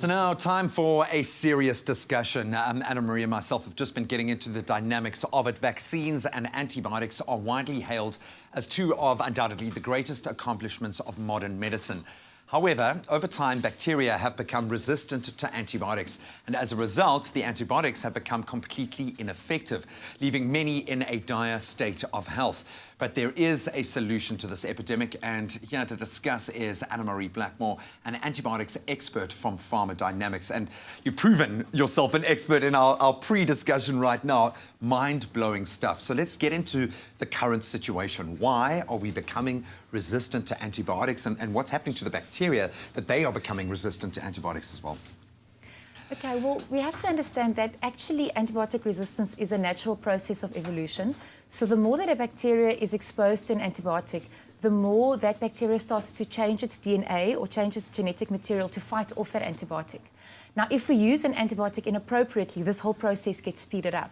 So now, time for a serious discussion. Anna Marie and myself have just been getting into the dynamics of it. Vaccines and antibiotics are widely hailed as two of undoubtedly the greatest accomplishments of modern medicine. However, over time, bacteria have become resistant to antibiotics, and as a result, the antibiotics have become completely ineffective, leaving many in a dire state of health. But there is a solution to this epidemic, and here to discuss is Anna Marie Blackmore, an antibiotics expert from Pharmacodynamics. And you've proven yourself an expert in our pre-discussion right now. Mind-blowing stuff. So let's get into the current situation. Why are we becoming resistant to antibiotics, and what's happening to the bacteria that they are becoming resistant to antibiotics as well? Okay, well, we have to understand that actually antibiotic resistance is a natural process of evolution. So the more that a bacteria is exposed to an antibiotic, the more that bacteria starts to change its DNA or change its genetic material to fight off that antibiotic. Now, if we use an antibiotic inappropriately, this whole process gets speeded up.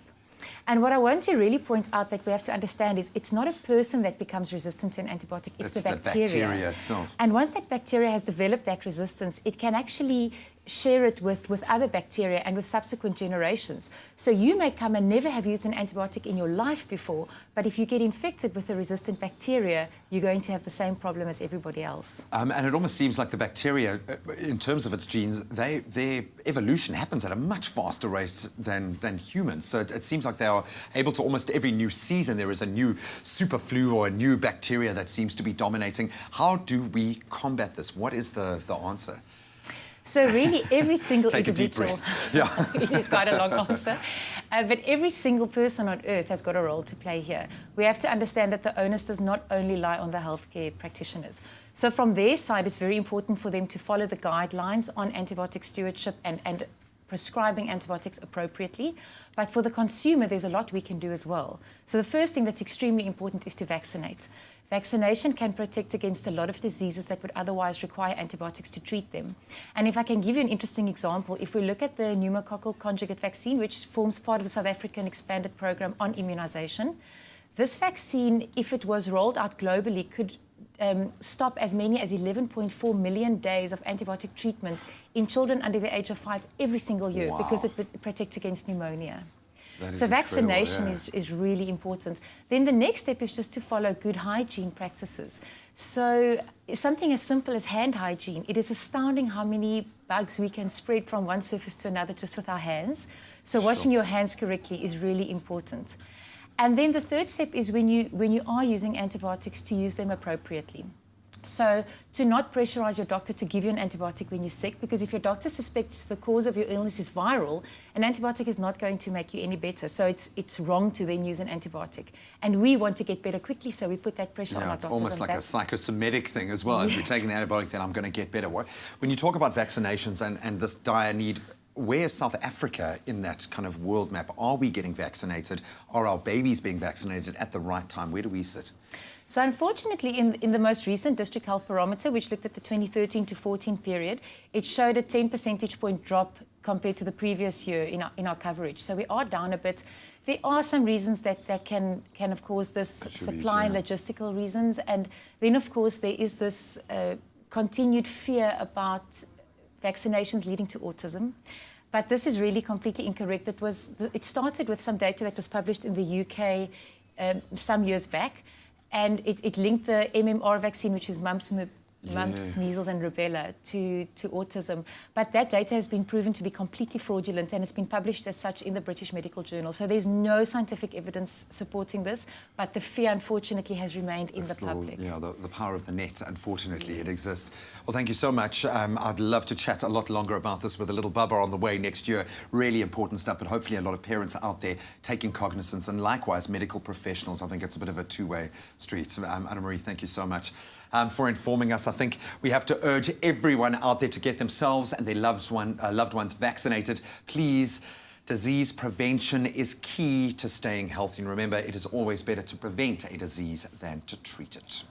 And what I want to really point out that we have to understand is it's not a person that becomes resistant to an antibiotic, it's the bacteria. The bacteria itself. And once that bacteria has developed that resistance, it can actually share it with other bacteria and with subsequent generations. So you may come and never have used an antibiotic in your life before, but if you get infected with a resistant bacteria, you're going to have the same problem as everybody else. And it almost seems like the bacteria, in terms of its genes, their evolution happens at a much faster rate than humans. So it seems like they are able to, almost every new season, there is a new super flu or a new bacteria that seems to be dominating. How do we combat this? What is the answer? So really, every single Take individual... a deep breath. Yeah. It is quite a long answer. But every single person on earth has got a role to play here. We have to understand that the onus does not only lie on the healthcare practitioners. So from their side, it's very important for them to follow the guidelines on antibiotic stewardship and prescribing antibiotics appropriately. But for the consumer, there's a lot we can do as well. So the first thing that's extremely important is to vaccinate. Vaccination can protect against a lot of diseases that would otherwise require antibiotics to treat them. And if I can give you an interesting example, if we look at the pneumococcal conjugate vaccine, which forms part of the South African expanded program on immunization, this vaccine, if it was rolled out globally, could stop as many as 11.4 million days of antibiotic treatment in children under the age of 5 every single year. Wow. Because it protects against pneumonia. So vaccination is really important. Then the next step is just to follow good hygiene practices. So something as simple as hand hygiene. It is astounding how many bugs we can spread from one surface to another just with our hands. So washing your hands correctly is really important. And then the third step is when you are using antibiotics, to use them appropriately. So to not pressurize your doctor to give you an antibiotic when you're sick, because if your doctor suspects the cause of your illness is viral, an antibiotic is not going to make you any better. So it's wrong to then use an antibiotic. And we want to get better quickly, so we put that pressure on our doctors. It's almost like a psychosomatic thing as well. Yes. If you're taking the antibiotic, then I'm going to get better. When you talk about vaccinations and this dire need, where's South Africa in that kind of world map? Are we getting vaccinated? Are our babies being vaccinated at the right time? Where do we sit? So unfortunately, in the most recent District Health Barometer, which looked at the 2013 to 14 period, it showed a 10 percentage point drop compared to the previous year in our coverage. So we are down a bit. There are some reasons that can of course, this supply and logistical reasons. And then, of course, there is this continued fear about vaccinations leading to autism. But this is really completely incorrect. It started with some data that was published in the UK some years back. And it linked the MMR vaccine, which is mumps, measles and rubella, to autism. But that data has been proven to be completely fraudulent, and it's been published as such in the British Medical Journal. So there's no scientific evidence supporting this, but the fear, unfortunately, has remained in the public. Yeah, the power of the net, unfortunately, yes. It exists. Well, thank you so much. I'd love to chat a lot longer about this with a little bubba on the way next year. Really important stuff, but hopefully a lot of parents out there taking cognizance, and likewise medical professionals. I think it's a bit of a two-way street. Anna Marie, thank you so much for informing us. I think we have to urge everyone out there to get themselves and their loved ones vaccinated. Please, disease prevention is key to staying healthy. And remember, it is always better to prevent a disease than to treat it.